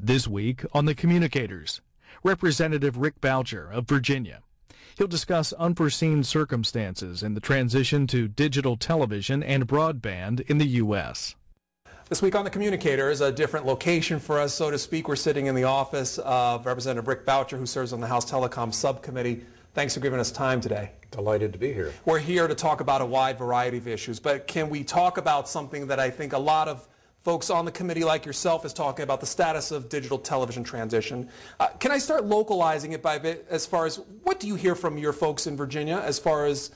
This week on the Communicators, Representative Rick Boucher of Virginia. He'll discuss unforeseen circumstances in the transition to digital television and broadband in the U.S. This week on the Communicators, a different location for us, so to speak. We're sitting in the office of Representative Rick Boucher, who serves on the House Telecom Subcommittee. Thanks for giving us time today. Delighted to be here. We're here to talk about a wide variety of issues, but can we talk about something that I think a lot of folks on the committee like yourself is talking about, the status of digital television transition. Can I start localizing it by a bit as far as what do you hear from your folks in Virginia as far as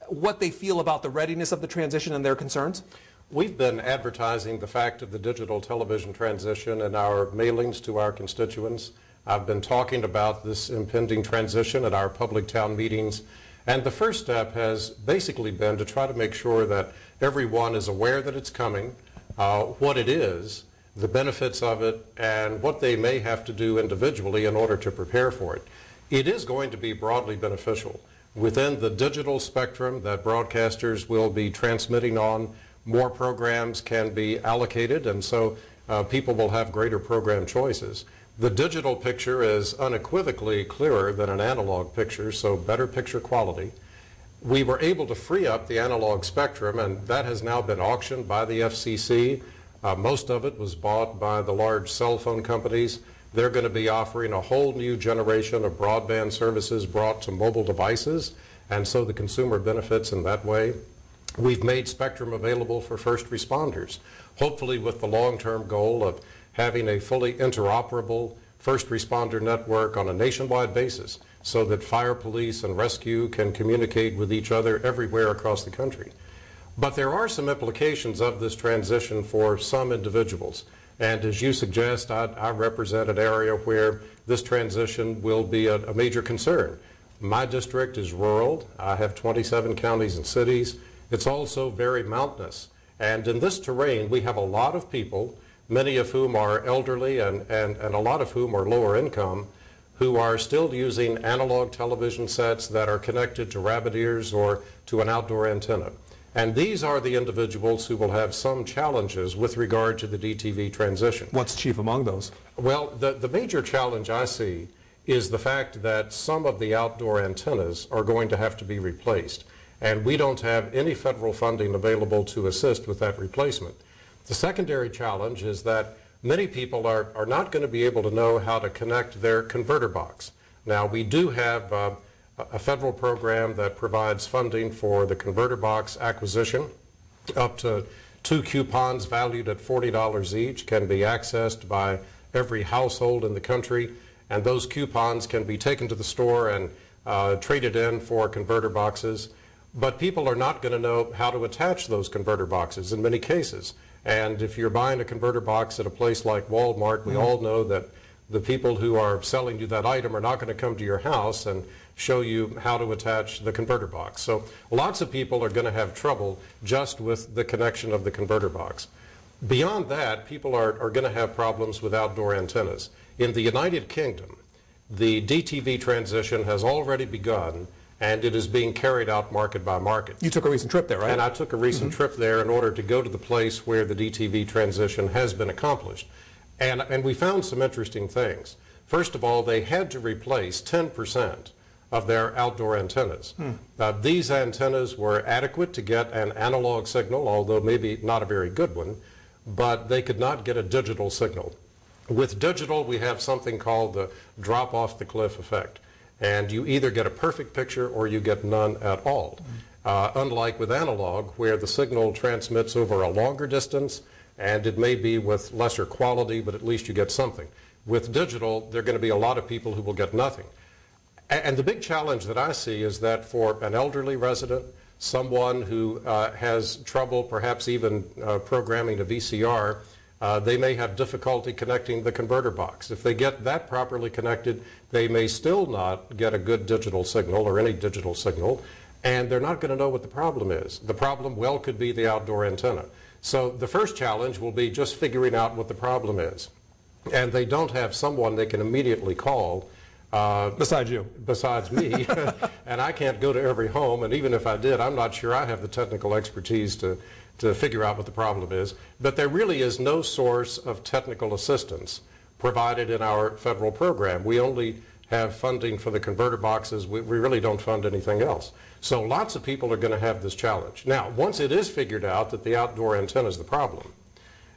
what they feel about the readiness of the transition and their concerns? We've been advertising the fact of the digital television transition in our mailings to our constituents. I've been talking about this impending transition at our public town meetings, and the first step has basically been to try to make sure that everyone is aware that it's coming, what it is, the benefits of it, and what they may have to do individually in order to prepare for it. It is going to be broadly beneficial. Within the digital spectrum that broadcasters will be transmitting on, more programs can be allocated, and so people will have greater program choices. The digital picture is unequivocally clearer than an analog picture, so better picture quality. We were able to free up the analog spectrum, and that has now been auctioned by the FCC. Most of it was bought by the large cell phone companies. They're going to be offering a whole new generation of broadband services brought to mobile devices, and so the consumer benefits in that way. We've made spectrum available for first responders, hopefully with the long-term goal of having a fully interoperable first responder network on a nationwide basis so that fire, police, and rescue can communicate with each other everywhere across the country. But there are some implications of this transition for some individuals. And as you suggest, I represent an area where this transition will be a major concern. My district is rural. I have 27 counties and cities. It's also very mountainous. And in this terrain, we have a lot of people, many of whom are elderly and a lot of whom are lower income, who are still using analog television sets that are connected to rabbit ears or to an outdoor antenna. And these are the individuals who will have some challenges with regard to the DTV transition. What's chief among those? Well, the major challenge I see is the fact that some of the outdoor antennas are going to have to be replaced. And we don't have any federal funding available to assist with that replacement. The secondary challenge is that many people are not going to be able to know how to connect their converter box. Now, we do have a federal program that provides funding for the converter box acquisition. Up to 2 coupons valued at $40 each can be accessed by every household in the country, and those coupons can be taken to the store and traded in for converter boxes. But people are not going to know how to attach those converter boxes in many cases. And if you're buying a converter box at a place like Walmart, we all know that the people who are selling you that item are not going to come to your house and show you how to attach the converter box. So lots of people are going to have trouble just with the connection of the converter box. Beyond that, people are going to have problems with outdoor antennas. In the United Kingdom, the DTV transition has already begun, and it is being carried out market by market. You took a recent trip there, right? And I took a recent trip there in order to go to the place where the DTV transition has been accomplished. And we found some interesting things. First of all, they had to replace 10% of their outdoor antennas. These antennas were adequate to get an analog signal, although maybe not a very good one, but they could not get a digital signal. With digital, we have something called the drop off the cliff effect. And you either get a perfect picture or you get none at all. Unlike with analog, where the signal transmits over a longer distance, and it may be with lesser quality, but at least you get something. With digital, there are going to be a lot of people who will get nothing. And the big challenge that I see is that for an elderly resident, someone who has trouble perhaps even programming a VCR, they may have difficulty connecting the converter box. If they get that properly connected, they may still not get a good digital signal or any digital signal, and they're not going to know what the problem is. The problem well could be the outdoor antenna. So the first challenge will be just figuring out what the problem is. And they don't have someone they can immediately call. Besides you. Besides me. And I can't go to every home, and even if I did, I'm not sure I have the technical expertise to figure out what the problem is. But there really is no source of technical assistance provided in our federal program. We only have funding for the converter boxes. We really don't fund anything else. So lots of people are going to have this challenge. Now, once it is figured out that the outdoor antenna is the problem,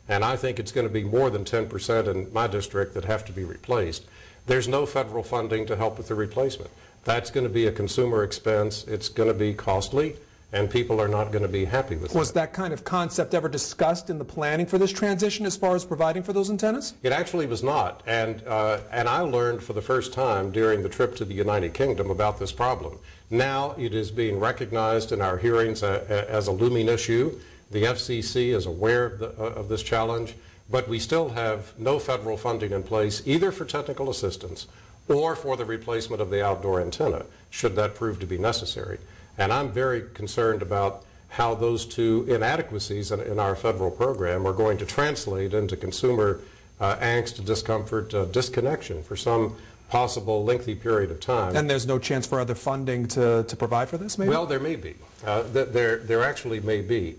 and I think it's going to be more than 10% in my district that have to be replaced, there's no federal funding to help with the replacement. That's going to be a consumer expense. It's going to be costly, and people are not going to be happy with it. Was that kind of concept ever discussed in the planning for this transition as far as providing for those antennas? It actually was not, and I learned for the first time during the trip to the United Kingdom about this problem. Now it is being recognized in our hearings as a looming issue. The FCC is aware of this challenge, but we still have no federal funding in place either for technical assistance or for the replacement of the outdoor antenna, should that prove to be necessary. And I'm very concerned about how those two inadequacies in our federal program are going to translate into consumer angst, discomfort, disconnection for some possible lengthy period of time. And there's no chance for other funding to provide for this, maybe? Well, there may be. There actually may be.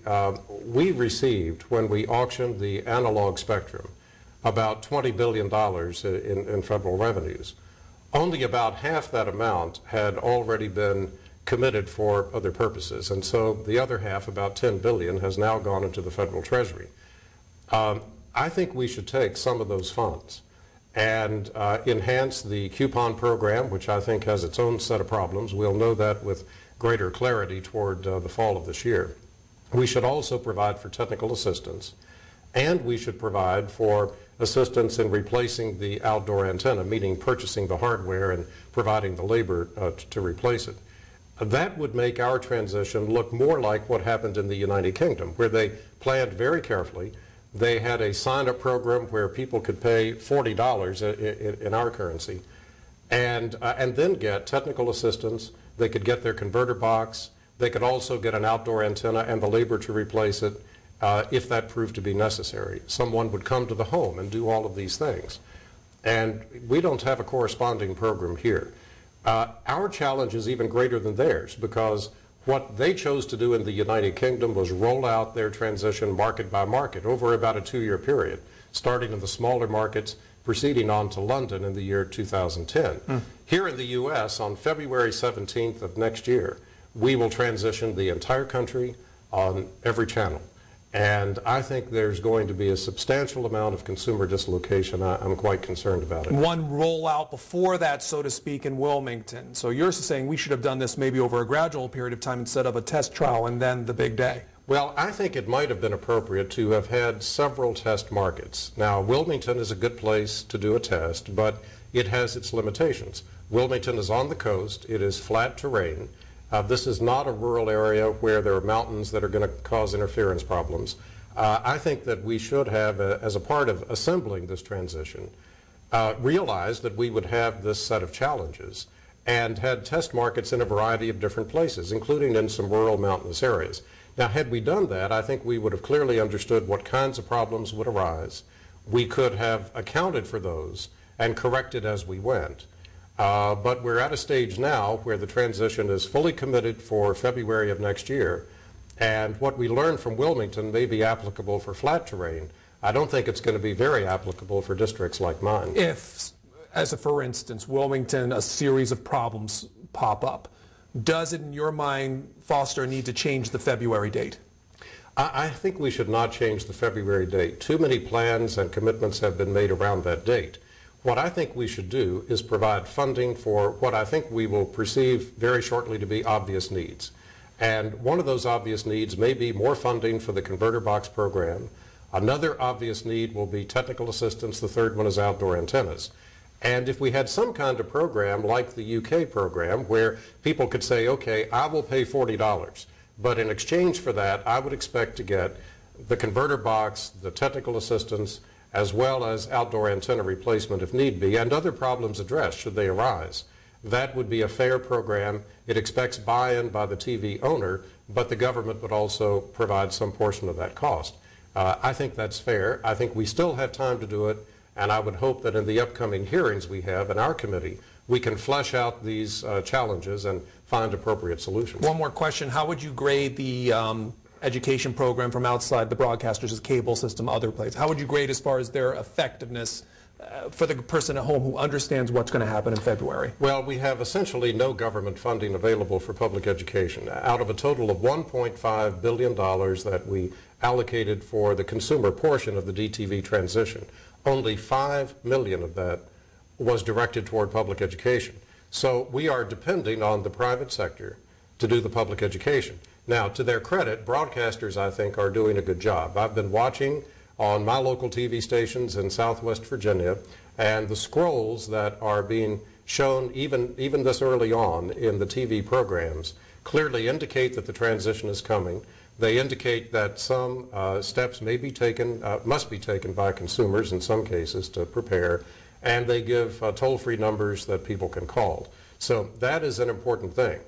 We received, when we auctioned the analog spectrum, about $20 billion in federal revenues. Only about half that amount had already been committed for other purposes, and so the other half, about $10 billion, has now gone into the federal treasury. I think we should take some of those funds and enhance the coupon program, which I think has its own set of problems. We'll know that with greater clarity toward the fall of this year. We should also provide for technical assistance, and we should provide for assistance in replacing the outdoor antenna, meaning purchasing the hardware and providing the labor to replace it. That would make our transition look more like what happened in the United Kingdom, where they planned very carefully. They had a sign-up program where people could pay $40 in our currency and then get technical assistance. They could get their converter box. They could also get an outdoor antenna and the labor to replace it if that proved to be necessary. Someone would come to the home and do all of these things. And we don't have a corresponding program here. Our challenge is even greater than theirs, because what they chose to do in the United Kingdom was roll out their transition market by market over about a 2-year period, starting in the smaller markets, proceeding on to London in the year 2010. Here in the U.S., on February 17th of next year, we will transition the entire country on every channel. And I think there's going to be a substantial amount of consumer dislocation. I'm quite concerned about it. One rollout before that, so to speak, in Wilmington. So you're saying we should have done this maybe over a gradual period of time instead of a test trial and then the big day. Well, I think it might have been appropriate to have had several test markets. Now, Wilmington is a good place to do a test, but it has its limitations. Wilmington is on the coast. It is flat terrain. This is not a rural area where there are mountains that are going to cause interference problems. I think that we should have, as a part of assembling this transition, realize that we would have this set of challenges and had test markets in a variety of different places, including in some rural mountainous areas. Now, had we done that, I think we would have clearly understood what kinds of problems would arise. We could have accounted for those and corrected as we went. But we're at a stage now where the transition is fully committed for February of next year, and what we learned from Wilmington may be applicable for flat terrain. I don't think it's going to be very applicable for districts like mine. If, as a for instance, Wilmington, a series of problems pop up, does it in your mind foster a need to change the February date? I think we should not change the February date. Too many plans and commitments have been made around that date. What I think we should do is provide funding for what I think we will perceive very shortly to be obvious needs. And one of those obvious needs may be more funding for the converter box program. Another obvious need will be technical assistance. The third one is outdoor antennas. And if we had some kind of program like the UK program where people could say, okay, I will pay $40, but in exchange for that, I would expect to get the converter box, the technical assistance, as well as outdoor antenna replacement if need be, and other problems addressed should they arise. That would be a fair program. It expects buy-in by the TV owner, but the government would also provide some portion of that cost. I think that's fair. I think we still have time to do it, and I would hope that in the upcoming hearings we have in our committee, we can flesh out these challenges and find appropriate solutions. One more question. How would you grade the education program from outside the broadcasters' cable system, other places? How would you grade as far as their effectiveness for the person at home who understands what's going to happen in February? Well, we have essentially no government funding available for public education. Out of a total of $1.5 billion that we allocated for the consumer portion of the DTV transition, only $5 million of that was directed toward public education. So we are depending on the private sector to do the public education. Now, to their credit, broadcasters, I think, are doing a good job. I've been watching on my local TV stations in Southwest Virginia, and the scrolls that are being shown even this early on in the TV programs clearly indicate that the transition is coming. They indicate that some steps may be taken, must be taken by consumers in some cases to prepare, and they give toll-free numbers that people can call. So that is an important thing.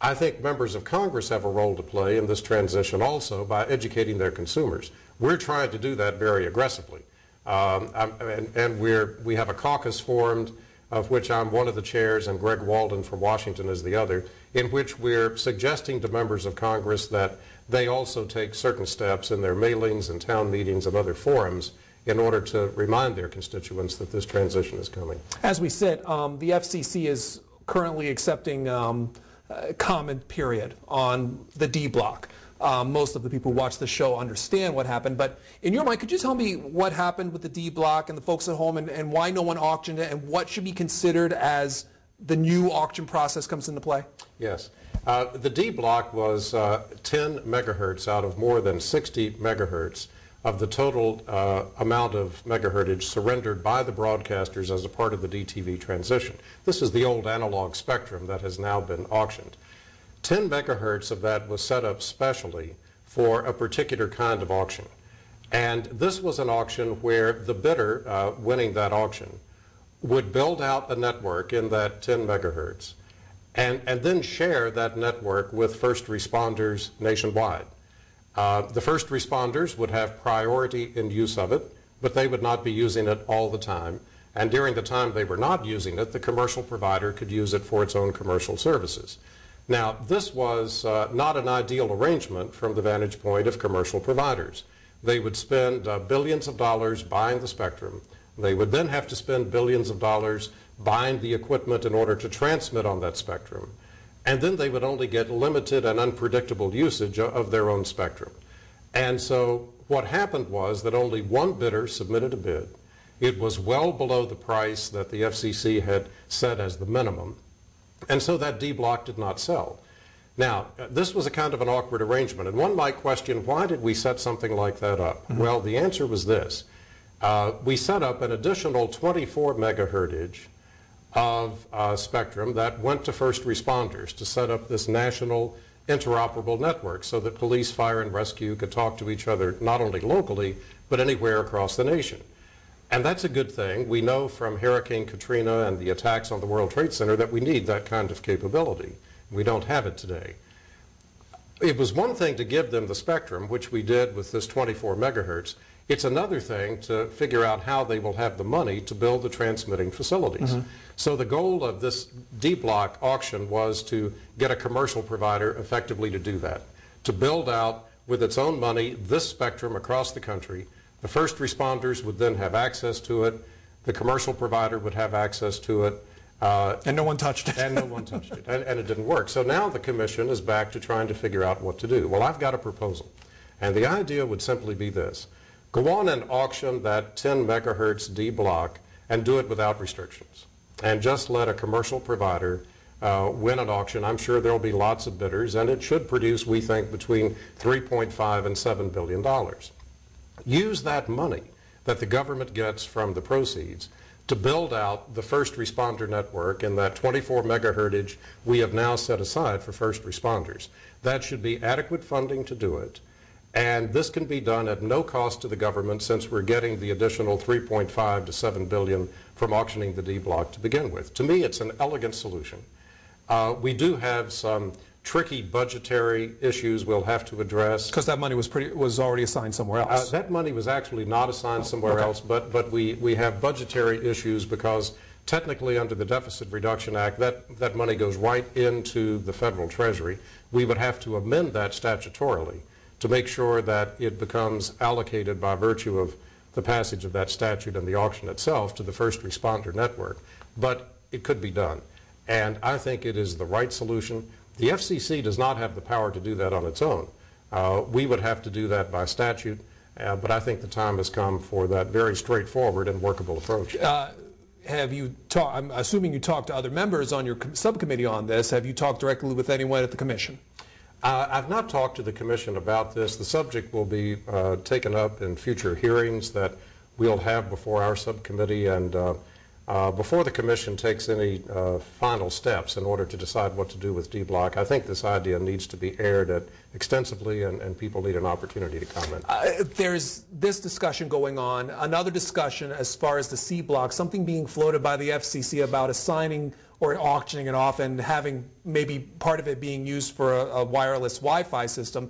I think members of Congress have a role to play in this transition also by educating their consumers. We're trying to do that very aggressively. And we have a caucus formed, of which I'm one of the chairs and Greg Walden from Washington is the other, in which we're suggesting to members of Congress that they also take certain steps in their mailings and town meetings and other forums in order to remind their constituents that this transition is coming. As we said, the FCC is currently accepting comment period on the D block. Most of the people who watch the show understand what happened, but in your mind, could you tell me what happened with the D block and the folks at home, and why no one auctioned it, and what should be considered as the new auction process comes into play? Yes. The D block was 10 megahertz out of more than 60 megahertz of the total amount of megahertage surrendered by the broadcasters as a part of the DTV transition. This is the old analog spectrum that has now been auctioned. 10 megahertz of that was set up specially for a particular kind of auction. And this was an auction where the bidder winning that auction would build out a network in that 10 megahertz and then share that network with first responders nationwide. The first responders would have priority in use of it, but they would not be using it all the time. And during the time they were not using it, the commercial provider could use it for its own commercial services. Now, this was not an ideal arrangement from the vantage point of commercial providers. They would spend billions of dollars buying the spectrum. They would then have to spend billions of dollars buying the equipment in order to transmit on that spectrum. And then they would only get limited and unpredictable usage of their own spectrum. And so what happened was that only one bidder submitted a bid. It was well below the price that the FCC had set as the minimum. And so that D block did not sell. Now, this was a kind of an awkward arrangement. And one might question, why did we set something like that up? Mm-hmm. Well, the answer was this. We set up an additional 24 megahertz of spectrum that went to first responders to set up this national interoperable network so that police, fire, and rescue could talk to each other not only locally, but anywhere across the nation. And that's a good thing. We know from Hurricane Katrina and the attacks on the World Trade Center that we need that kind of capability. We don't have it today. It was one thing to give them the spectrum, which we did with this 24 megahertz. It's another thing to figure out how they will have the money to build the transmitting facilities. Mm-hmm. So the goal of this D block auction was to get a commercial provider effectively to do that, to build out with its own money this spectrum across the country. The first responders would then have access to it. The commercial provider would have access to it. And no one touched it. And no one touched it. And it didn't work. So now the commission is back to trying to figure out what to do. Well, I've got a proposal. And the idea would simply be this. Go on and auction that 10 megahertz D block and do it without restrictions. And just let a commercial provider win an auction. I'm sure there will be lots of bidders, and it should produce, we think, between $3.5 and $7 billion. Use that money that the government gets from the proceeds to build out the first responder network in that 24 megahertz we have now set aside for first responders. That should be adequate funding to do it. And this can be done at no cost to the government since we're getting the additional $3.5 to $7 billion from auctioning the D block to begin with. To me, it's an elegant solution. We do have some tricky budgetary issues we'll have to address. Because that money was already assigned somewhere else. That money was actually not assigned somewhere else, but we have budgetary issues because technically under the Deficit Reduction Act, that money goes right into the federal treasury. We would have to amend that statutorily to make sure that it becomes allocated by virtue of the passage of that statute and the auction itself to the first responder network. But it could be done. And I think it is the right solution. The FCC does not have the power to do that on its own. We would have to do that by statute, but I think the time has come for that very straightforward and workable approach. Have you talked, I'm assuming you talked to other members on your subcommittee on this. Have you talked directly with anyone at the Commission? I've not talked to the Commission about this. The subject will be taken up in future hearings that we'll have before our subcommittee and before the Commission takes any final steps in order to decide what to do with D-Block. I think this idea needs to be aired extensively and people need an opportunity to comment. There's this discussion going on, another discussion as far as the C-Block, something being floated by the FCC about assigning or auctioning it off and having maybe part of it being used for a wireless Wi-Fi system.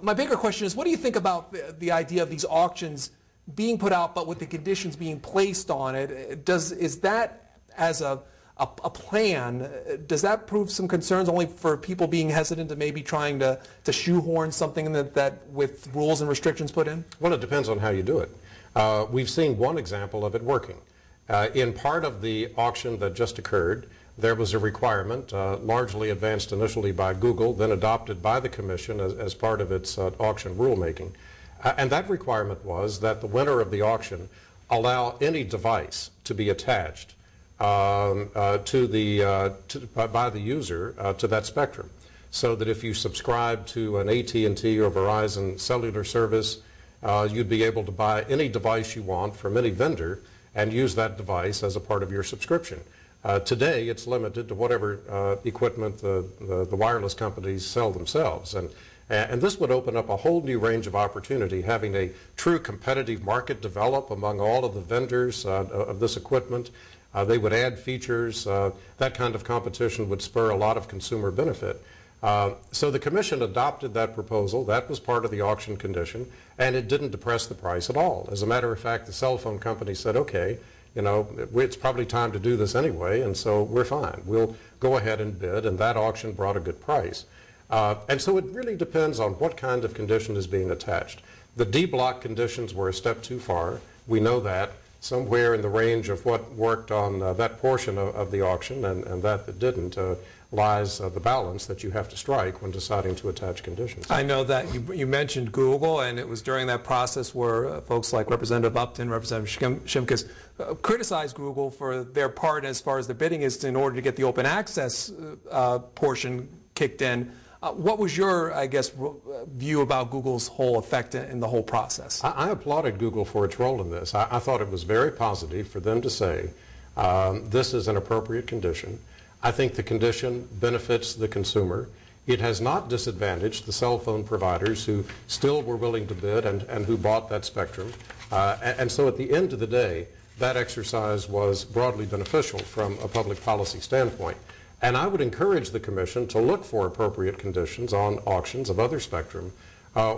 My bigger question is, what do you think about the idea of these auctions being put out but with the conditions being placed on it? Is that as a plan, does that prove some concerns only for people being hesitant to maybe trying to shoehorn something that with rules and restrictions put in? Well, it depends on how you do it. We've seen one example of it working. In part of the auction that just occurred, there was a requirement, largely advanced initially by Google, then adopted by the Commission as part of its auction rulemaking. And that requirement was that the winner of the auction allow any device to be attached by the user to that spectrum, so that if you subscribe to an AT&T or Verizon cellular service, you'd be able to buy any device you want from any vendor and use that device as a part of your subscription. Today, it's limited to whatever equipment the wireless companies sell themselves. And this would open up a whole new range of opportunity, having a true competitive market develop among all of the vendors of this equipment. They would add features. That kind of competition would spur a lot of consumer benefit. So the Commission adopted that proposal. That was part of the auction condition, and it didn't depress the price at all. As a matter of fact, the cell phone company said, okay, you know, it's probably time to do this anyway, and so we're fine. We'll go ahead and bid, and that auction brought a good price. And so it really depends on what kind of condition is being attached. The D-Block conditions were a step too far. We know that. Somewhere in the range of what worked on that portion of the auction and that didn't lies the balance that you have to strike when deciding to attach conditions. I know that you mentioned Google, and it was during that process where folks like Representative Upton, Representative Shimkus criticized Google for their part as far as the bidding is in order to get the open access portion kicked in. What was your, I guess, view about Google's whole effect in the whole process? I applauded Google for its role in this. I thought it was very positive for them to say this is an appropriate condition. I think the condition benefits the consumer. It has not disadvantaged the cell phone providers who still were willing to bid and who bought that spectrum. And so at the end of the day, that exercise was broadly beneficial from a public policy standpoint. And I would encourage the Commission to look for appropriate conditions on auctions of other spectrum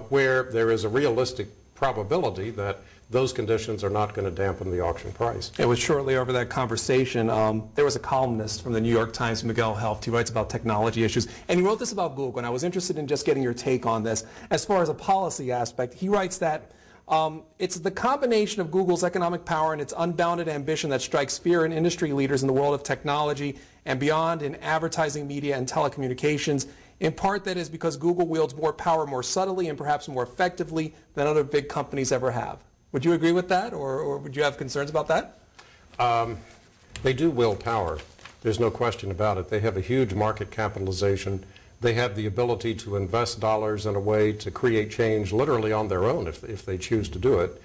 where there is a realistic probability that those conditions are not going to dampen the auction price. It was shortly over that conversation, there was a columnist from the New York Times, Miguel Helft. He writes about technology issues, and he wrote this about Google, and I was interested in just getting your take on this. As far as a policy aspect, he writes that it's the combination of Google's economic power and its unbounded ambition that strikes fear in industry leaders in the world of technology and beyond in advertising, media, and telecommunications. In part, that is because Google wields more power more subtly and perhaps more effectively than other big companies ever have. Would you agree with that, or would you have concerns about that? They do wield power. There's no question about it. They have a huge market capitalization. They have the ability to invest dollars in a way to create change literally on their own if they choose to do it.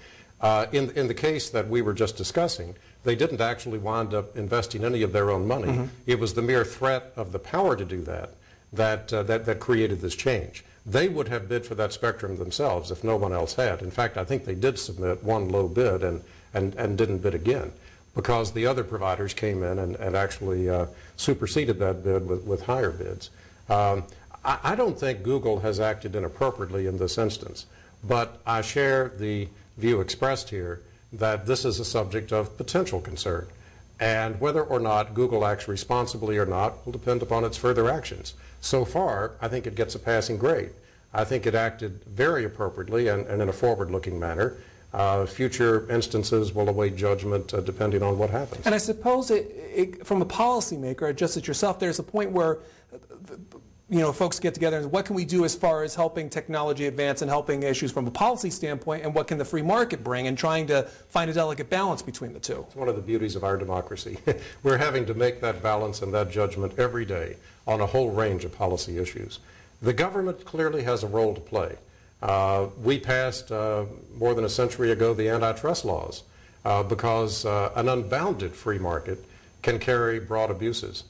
In the case that we were just discussing, they didn't actually wind up investing any of their own money. Mm-hmm. It was the mere threat of the power to do that created this change. They would have bid for that spectrum themselves if no one else had. In fact, I think they did submit one low bid and didn't bid again because the other providers came in and actually superseded that bid with higher bids. I don't think Google has acted inappropriately in this instance, but I share the view expressed here that this is a subject of potential concern. And whether or not Google acts responsibly or not will depend upon its further actions. So far, I think it gets a passing grade. I think it acted very appropriately and in a forward-looking manner. Future instances will await judgment depending on what happens. And I suppose from a policymaker, just as yourself, there's a point where folks get together and what can we do as far as helping technology advance and helping issues from a policy standpoint, and what can the free market bring, and trying to find a delicate balance between the two. It's one of the beauties of our democracy. We're having to make that balance and that judgment every day on a whole range of policy issues. The government clearly has a role to play. We passed more than a century ago the antitrust laws because an unbounded free market can carry broad abuses.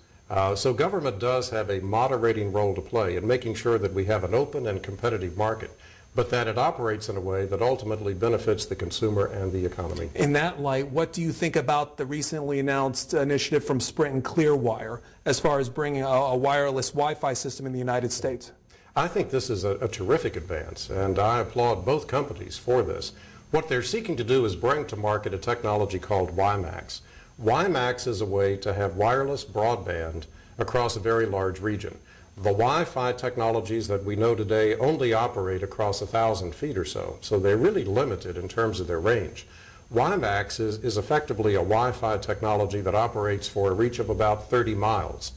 So government does have a moderating role to play in making sure that we have an open and competitive market, but that it operates in a way that ultimately benefits the consumer and the economy. In that light, what do you think about the recently announced initiative from Sprint and Clearwire as far as bringing a wireless Wi-Fi system in the United States? I think this is a terrific advance, and I applaud both companies for this. What they're seeking to do is bring to market a technology called WiMAX. WiMAX is a way to have wireless broadband across a very large region. The Wi-Fi technologies that we know today only operate across 1,000 feet or so, so they're really limited in terms of their range. WiMAX is effectively a Wi-Fi technology that operates for a reach of about 30 miles,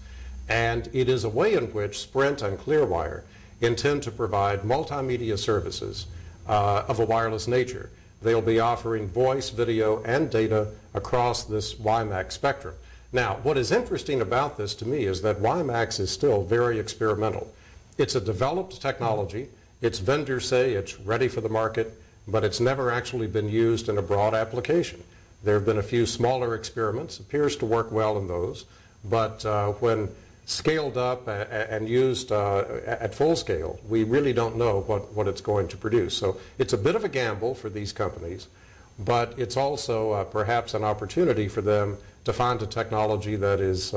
and it is a way in which Sprint and Clearwire intend to provide multimedia services of a wireless nature. They'll be offering voice, video, and data across this WiMAX spectrum. Now, what is interesting about this to me is that WiMAX is still very experimental. It's a developed technology. Its vendors say it's ready for the market, but it's never actually been used in a broad application. There have been a few smaller experiments. It appears to work well in those, but when scaled up and used at full scale, we really don't know what it's going to produce. So it's a bit of a gamble for these companies, but it's also perhaps an opportunity for them to find a technology that is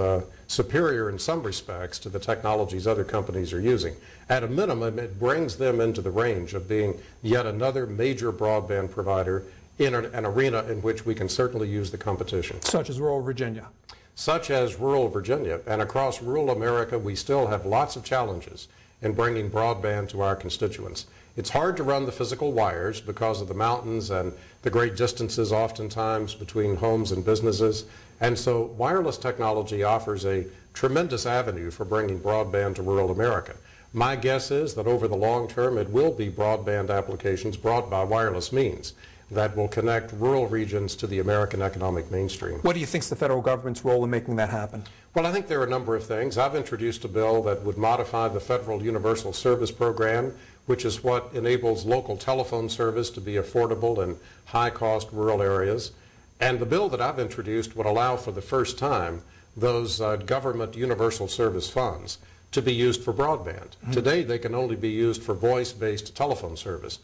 superior in some respects to the technologies other companies are using. At a minimum, it brings them into the range of being yet another major broadband provider in an arena in which we can certainly use the competition. Such as rural Virginia. Such as rural Virginia, and across rural America, we still have lots of challenges in bringing broadband to our constituents. It's hard to run the physical wires because of the mountains and the great distances oftentimes between homes and businesses, and so wireless technology offers a tremendous avenue for bringing broadband to rural America. My guess is that over the long term, it will be broadband applications brought by wireless means that will connect rural regions to the American economic mainstream. What do you think is the federal government's role in making that happen? Well, I think there are a number of things. I've introduced a bill that would modify the Federal Universal Service Program, which is what enables local telephone service to be affordable in high-cost rural areas. And the bill that I've introduced would allow for the first time those government universal service funds to be used for broadband. Today, they can only be used for voice-based telephone service.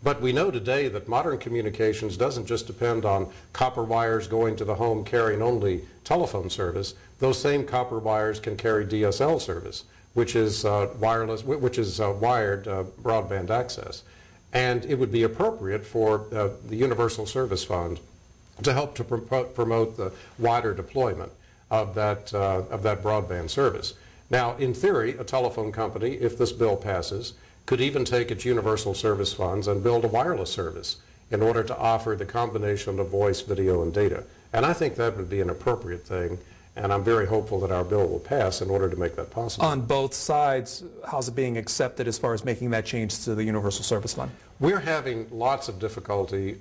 But we know today that modern communications doesn't just depend on copper wires going to the home carrying only telephone service. Those same copper wires can carry DSL service, which is wired broadband access. And it would be appropriate for the Universal Service Fund to help to promote the wider deployment of that broadband service. Now, in theory, a telephone company, if this bill passes, could even take its universal service funds and build a wireless service in order to offer the combination of voice, video, and data. And I think that would be an appropriate thing, and I'm very hopeful that our bill will pass in order to make that possible. On both sides, how's it being accepted as far as making that change to the Universal Service Fund? We're having lots of difficulty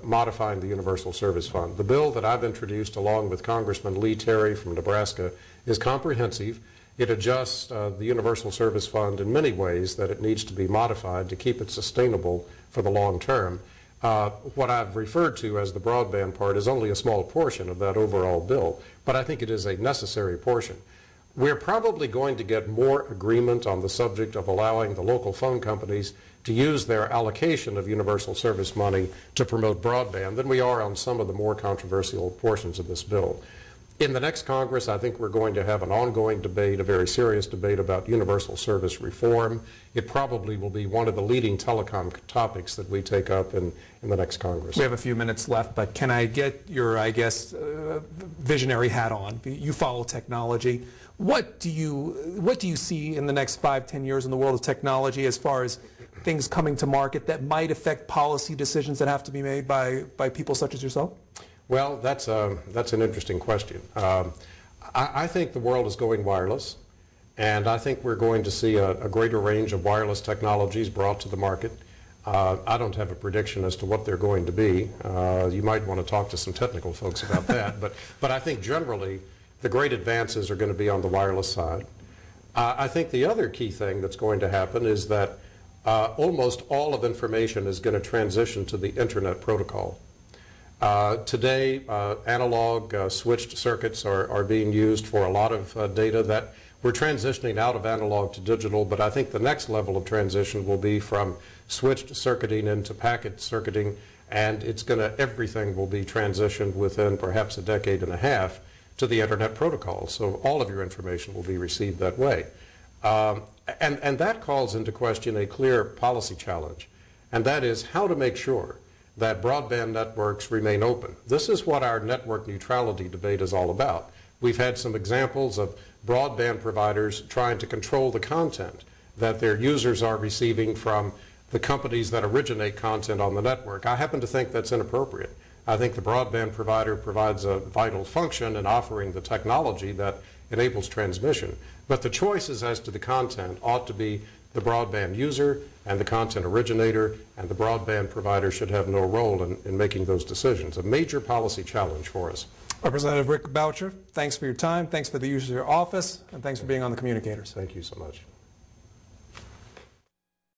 modifying the Universal Service Fund. The bill that I've introduced along with Congressman Lee Terry from Nebraska is comprehensive. It adjusts the Universal Service Fund in many ways that it needs to be modified to keep it sustainable for the long term. What I've referred to as the broadband part is only a small portion of that overall bill, but I think it is a necessary portion. We're probably going to get more agreement on the subject of allowing the local phone companies to use their allocation of universal service money to promote broadband than we are on some of the more controversial portions of this bill. In the next Congress, I think we're going to have an ongoing debate, a very serious debate about universal service reform. It probably will be one of the leading telecom topics that we take up in the next Congress. We have a few minutes left, but can I get your, I guess, visionary hat on? You follow technology. What do you see in the next 5-10 years in the world of technology as far as things coming to market that might affect policy decisions that have to be made by people such as yourself? Well, that's an interesting question. I think the world is going wireless, and I think we're going to see a greater range of wireless technologies brought to the market. I don't have a prediction as to what they're going to be. You might want to talk to some technical folks about that, but I think generally the great advances are going to be on the wireless side. I think the other key thing that's going to happen is that almost all of information is going to transition to the Internet protocol. Today, analog switched circuits are being used for a lot of data that we're transitioning out of analog to digital, but I think the next level of transition will be from switched circuiting into packet circuiting, and everything will be transitioned within perhaps a decade and a half to the Internet protocol. So all of your information will be received that way. And that calls into question a clear policy challenge, and that is how to make sure that broadband networks remain open. This is what our network neutrality debate is all about. We've had some examples of broadband providers trying to control the content that their users are receiving from the companies that originate content on the network. I happen to think that's inappropriate. I think the broadband provider provides a vital function in offering the technology that enables transmission. But the choices as to the content ought to be the broadband user and the content originator, and the broadband provider should have no role in making those decisions. A major policy challenge for us. Representative Rick Boucher, thanks for your time, thanks for the use of your office, and thanks for being on the Communicators. Thank you so much.